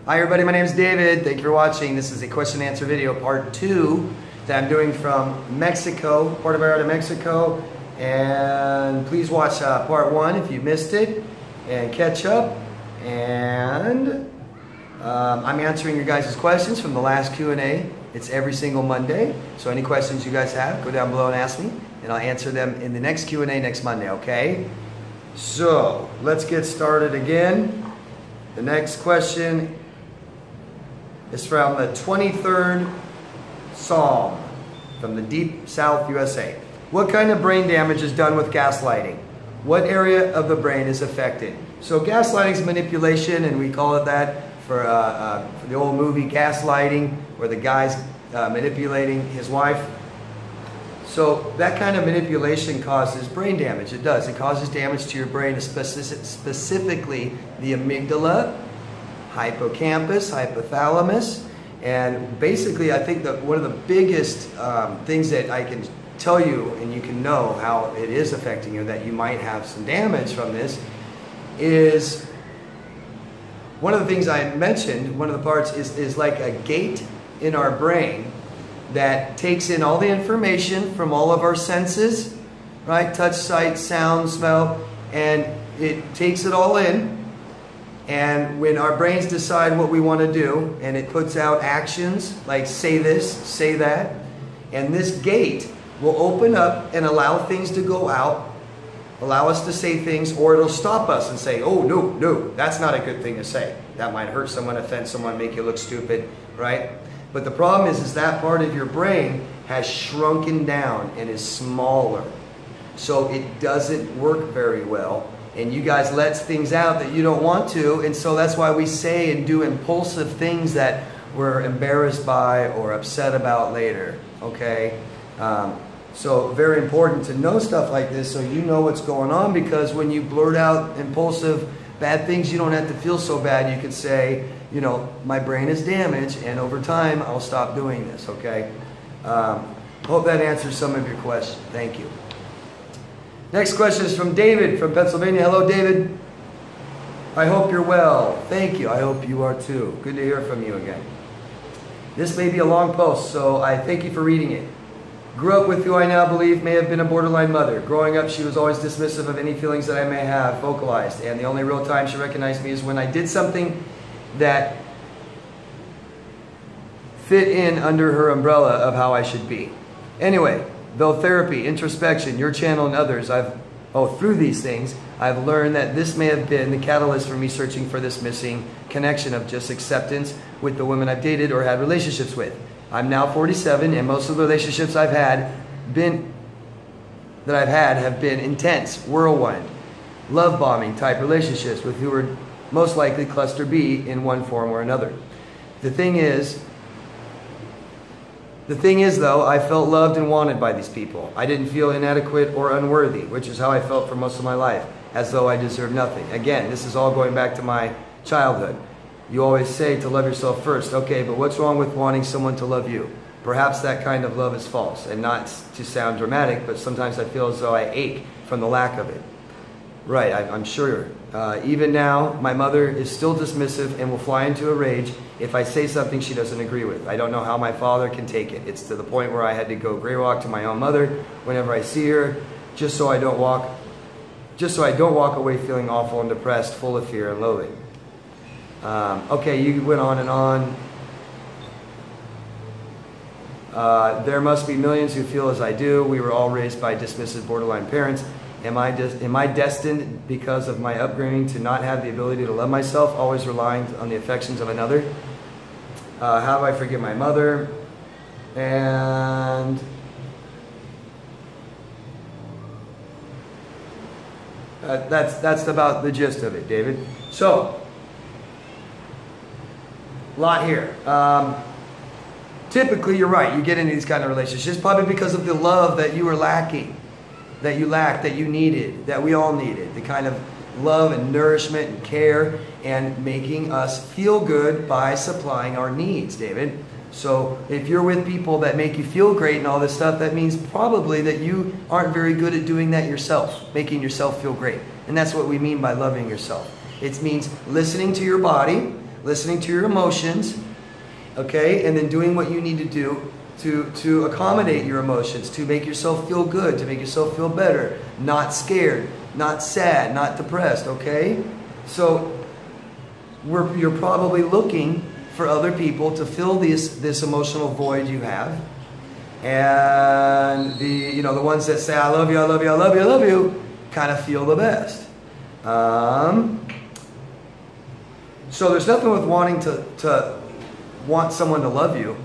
Hi everybody, my name is David. Thank you for watching. This is a question and answer video, part 2, that I'm doing from Mexico, Puerto Vallarta, Mexico. And please watch part 1 if you missed it, and catch up. And I'm answering your guys' questions from the last Q&A. It's every single Monday. So any questions you guys have, go down below and ask me, and I'll answer them in the next Q&A next Monday, okay? So let's get started again. The next question is from the 23rd Psalm from the Deep South USA. What kind of brain damage is done with gaslighting? What area of the brain is affected? So gaslighting is manipulation, and we call it that for the old movie Gaslighting, where the guy's manipulating his wife. So that kind of manipulation causes brain damage. It does. It causes damage to your brain, specifically the amygdala, hippocampus, hypothalamus, and basically I think that one of the biggest things that I can tell you, and you can know how it is affecting you, that you might have some damage from this, is one of the things I mentioned, one of the parts is like a gate in our brain that takes in all the information from all of our senses, right? Touch, sight, sound, smell, and it takes it all in. And when our brains decide what we want to do, and it puts out actions like say this, say that, and this gate will open up and allow things to go out, allow us to say things, or it'll stop us and say, oh, no, that's not a good thing to say. That might hurt someone, offend someone, make you look stupid, right? But the problem is that part of your brain has shrunken down and is smaller. So it doesn't work very well. And you guys let things out that you don't want to, and so that's why we say and do impulsive things that we're embarrassed by or upset about later, okay? So very important to know stuff like this so you know what's going on, because when you blurt out impulsive bad things, you don't have to feel so bad. You could say, you know, my brain is damaged, and over time I'll stop doing this, okay? Hope that answers some of your questions. Thank you. Next question is from David from Pennsylvania. Hello, David. I hope you're well. Thank you. I hope you are too. Good to hear from you again. This may be a long post, so I thank you for reading it. Grew up with who I now believe may have been a borderline mother. Growing up, she was always dismissive of any feelings that I may have vocalized, and the only real time she recognized me is when I did something that fit in under her umbrella of how I should be. Anyway, though therapy, introspection, your channel, and others, through these things, I've learned that this may have been the catalyst for me searching for this missing connection of just acceptance with the women I've dated or had relationships with. I'm now 47, and most of the relationships I've had have been intense, whirlwind, love bombing type relationships with who were most likely cluster B in one form or another. The thing is though, I felt loved and wanted by these people. I didn't feel inadequate or unworthy, which is how I felt for most of my life, as though I deserved nothing. Again, this is all going back to my childhood. You always say to love yourself first. Okay, but what's wrong with wanting someone to love you? Perhaps that kind of love is false, and not to sound dramatic, but sometimes I feel as though I ache from the lack of it. Right, I'm sure. Even now, my mother is still dismissive and will fly into a rage if I say something she doesn't agree with. I don't know how my father can take it. It's to the point where I had to go gray walk to my own mother whenever I see her, just so I don't walk away feeling awful and depressed, full of fear and loathing. Okay, you went on and on. There must be millions who feel as I do. We were all raised by dismissive borderline parents. Am I destined because of my upbringing to not have the ability to love myself, always relying on the affections of another? How do I forgive my mother? And that's about the gist of it, David. So, a lot here. Typically, you're right. You get into these kind of relationships probably because of the love that you were lacking. That you lacked, that you needed, that we all needed. The kind of love and nourishment and care and making us feel good by supplying our needs, David. So if you're with people that make you feel great and all this stuff, that means probably that you aren't very good at doing that yourself, making yourself feel great. And that's what we mean by loving yourself. It means listening to your body, listening to your emotions, okay, and then doing what you need to do to accommodate your emotions, to make yourself feel good, to make yourself feel better, not scared, not sad, not depressed, okay? So you're probably looking for other people to fill this emotional void you have. And the ones that say, I love you, I love you, I love you, I love you, kind of feel the best. So there's nothing with wanting to want someone to love you.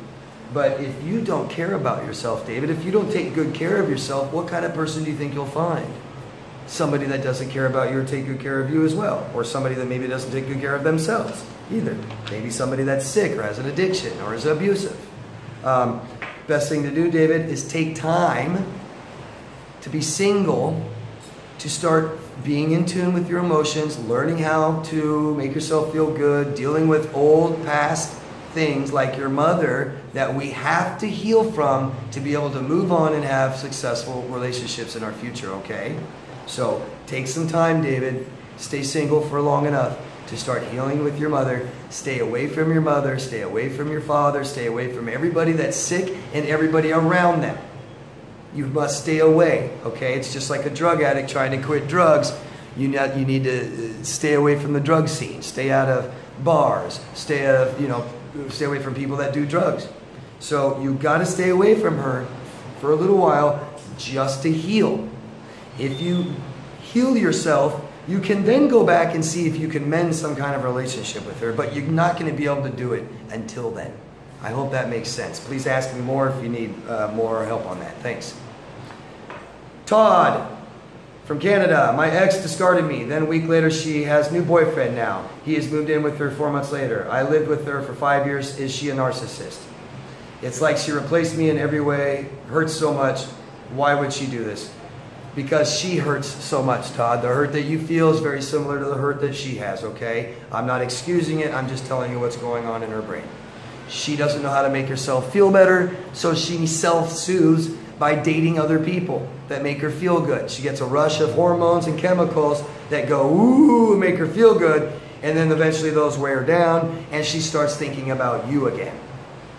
But if you don't care about yourself, David, if you don't take good care of yourself, what kind of person do you think you'll find? Somebody that doesn't care about you or take good care of you as well. Or somebody that maybe doesn't take good care of themselves either. Maybe somebody that's sick or has an addiction or is abusive. Best thing to do, David, is take time to be single, to start being in tune with your emotions, learning how to make yourself feel good, dealing with old past things like your mother that we have to heal from to be able to move on and have successful relationships in our future, okay? So take some time, David. Stay single for long enough to start healing with your mother. Stay away from your mother. Stay away from your father. Stay away from everybody that's sick and everybody around them. You must stay away, okay? It's just like a drug addict trying to quit drugs. You need to stay away from the drug scene. Stay out of bars. Stay out of, stay away from people that do drugs. So you got to stay away from her for a little while just to heal. If you heal yourself, you can then go back and see if you can mend some kind of relationship with her, but you're not going to be able to do it until then. I hope that makes sense. Please ask me more if you need more help on that. Thanks. Todd from Canada. My ex discarded me. Then a week later, she has a new boyfriend now. He has moved in with her 4 months later. I lived with her for 5 years. Is she a narcissist? It's like she replaced me in every way. Hurts so much. Why would she do this? Because she hurts so much, Todd. The hurt that you feel is very similar to the hurt that she has, okay? I'm not excusing it. I'm just telling you what's going on in her brain. She doesn't know how to make herself feel better, so she self-soothes by dating other people that make her feel good. She gets a rush of hormones and chemicals that go, ooh, make her feel good, and then eventually those wear down, and she starts thinking about you again.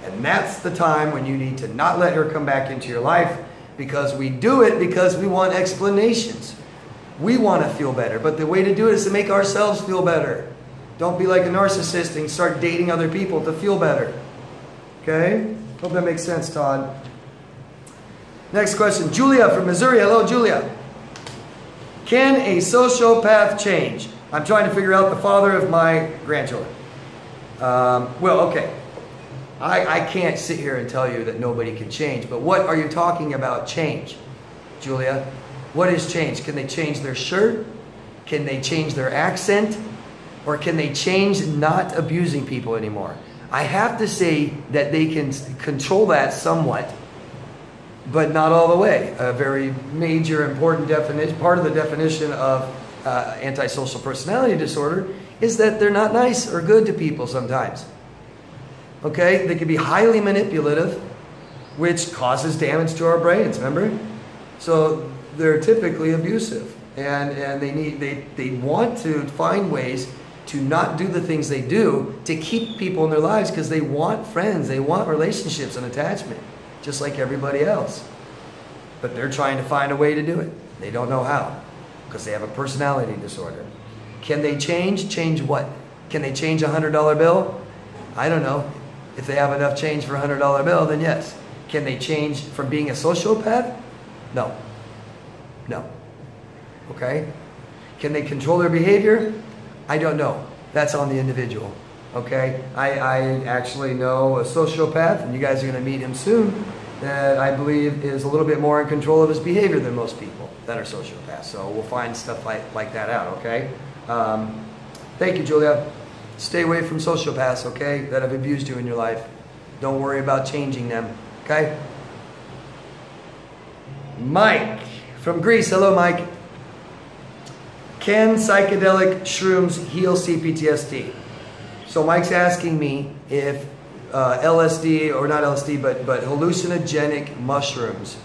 And that's the time when you need to not let her come back into your life, because we do it because we want explanations. We want to feel better, but the way to do it is to make ourselves feel better. Don't be like a narcissist and start dating other people to feel better. Okay? Hope that makes sense, Todd. Next question. Julia from Missouri. Hello, Julia. Can a sociopath change? I'm trying to figure out the father of my grandchildren. Well, okay. I can't sit here and tell you that nobody can change, but what are you talking about change, Julia? What is change? Can they change their shirt? Can they change their accent? Or can they change not abusing people anymore? I have to say that they can control that somewhat, but not all the way. A very major, important definition, part of the definition of antisocial personality disorder is that they're not nice or good to people sometimes. Okay? They can be highly manipulative, which causes damage to our brains, remember? So they're typically abusive. And they want to find ways to not do the things they do to keep people in their lives because they want friends, they want relationships and attachment, just like everybody else. But they're trying to find a way to do it. They don't know how because they have a personality disorder. Can they change? Change what? Can they change a $100 bill? I don't know. If they have enough change for a $100 bill, then yes. Can they change from being a sociopath? No. No. Okay? Can they control their behavior? I don't know. That's on the individual. Okay? I actually know a sociopath, and you guys are going to meet him soon, that I believe is a little bit more in control of his behavior than most people that are sociopaths. So we'll find stuff like that out, okay? Thank you, Julia. Stay away from sociopaths, okay, that have abused you in your life. Don't worry about changing them, okay? Mike from Greece. Hello, Mike. Can psychedelic shrooms heal CPTSD? So Mike's asking me if LSD, or not LSD, but hallucinogenic mushrooms,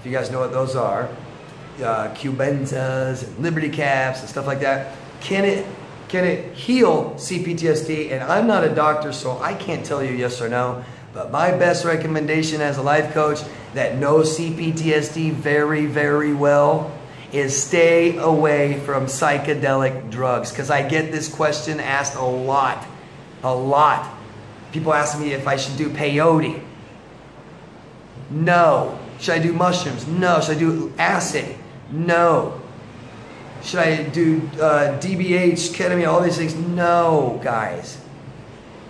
if you guys know what those are, cubenzas and liberty caps and stuff like that, can Can it heal CPTSD? And I'm not a doctor, so I can't tell you yes or no. But my best recommendation as a life coach that knows CPTSD very, very well is stay away from psychedelic drugs. Because I get this question asked a lot. A lot. People ask me if I should do peyote. No. Should I do mushrooms? No. Should I do acid? No. Should I do DBH, ketamine, all these things? No, guys.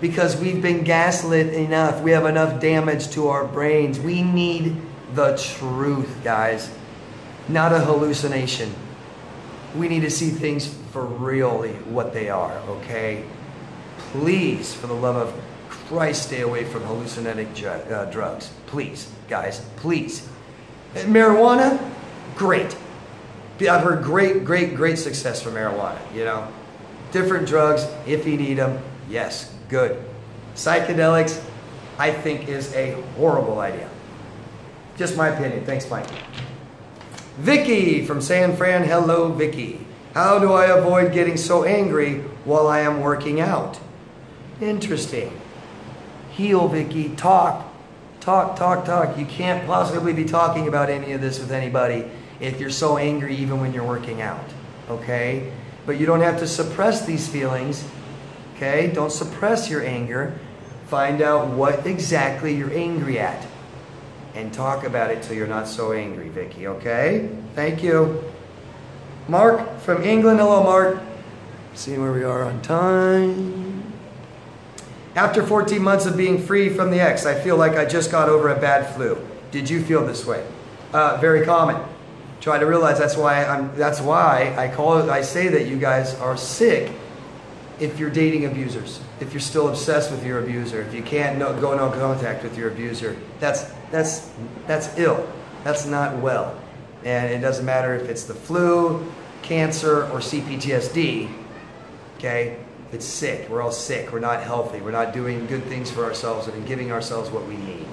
Because we've been gaslit enough. We have enough damage to our brains. We need the truth, guys. Not a hallucination. We need to see things for really what they are, okay? Please, for the love of Christ, stay away from hallucinogenic drugs. Please, guys, please. And marijuana, great. I've heard great success from marijuana, you know. Different drugs, if you need them, yes, good. Psychedelics, I think, is a horrible idea. Just my opinion. Thanks, Mike. Vicky from San Fran. Hello, Vicky. How do I avoid getting so angry while I am working out? Interesting. Heal, Vicky. Talk. You can't possibly be talking about any of this with anybody if you're so angry even when you're working out, okay? But you don't have to suppress these feelings, okay? Don't suppress your anger. Find out what exactly you're angry at and talk about it till you're not so angry, Vicky, okay? Thank you. Mark from England. Hello, Mark. See where we are on time. After 14 months of being free from the ex, I feel like I just got over a bad flu. Did you feel this way? Very common. Try to realize that's why I say that you guys are sick if you're dating abusers, if you're still obsessed with your abuser, if you can't go no contact with your abuser. That's ill. That's not well. And it doesn't matter if it's the flu, cancer, or CPTSD. Okay? It's sick. We're all sick. We're not healthy. We're not doing good things for ourselves and giving ourselves what we need.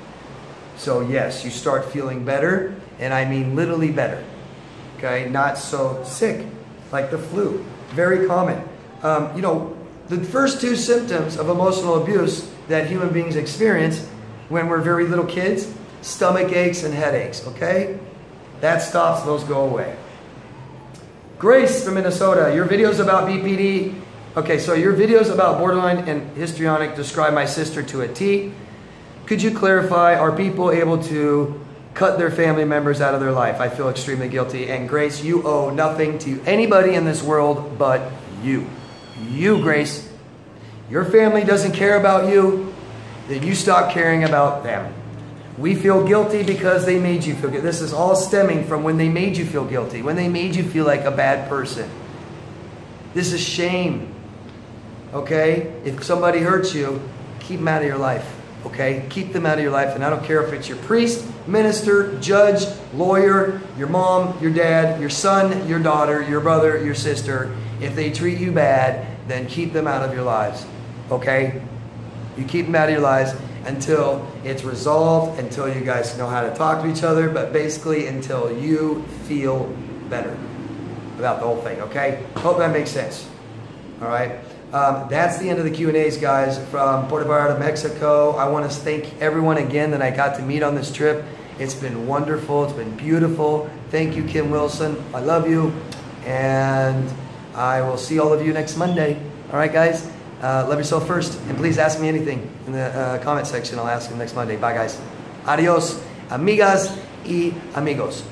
So yes, you start feeling better, and I mean literally better. Okay, not so sick, like the flu. Very common. You know, the first two symptoms of emotional abuse that human beings experience when we're very little kids, stomach aches and headaches, okay? That stops, those go away. Grace from Minnesota, your videos about BPD. Okay, so your videos about borderline and histrionic describe my sister to a T. Could you clarify, are people able to cut their family members out of their life? I feel extremely guilty. And Grace, you owe nothing to anybody in this world but you. You, Grace. Your family doesn't care about you, then you stop caring about them. We feel guilty because they made you feel guilty. This is all stemming from when they made you feel guilty, when they made you feel like a bad person. This is shame. Okay? If somebody hurts you, keep them out of your life. Okay? Keep them out of your life. And I don't care if it's your priest, minister, judge, lawyer, your mom, your dad, your son, your daughter, your brother, your sister. If they treat you bad, then keep them out of your lives. Okay? You keep them out of your lives until it's resolved, until you guys know how to talk to each other, but basically until you feel better about the whole thing. Okay? Hope that makes sense. All right? That's the end of the Q&As, guys, from Puerto Vallarta, Mexico. I want to thank everyone again that I got to meet on this trip. It's been wonderful. It's been beautiful. Thank you, Kim Wilson. I love you. And I will see all of you next Monday. All right, guys? Love yourself first. And please ask me anything in the comment section. I'll ask you next Monday. Bye, guys. Adios, amigas y amigos.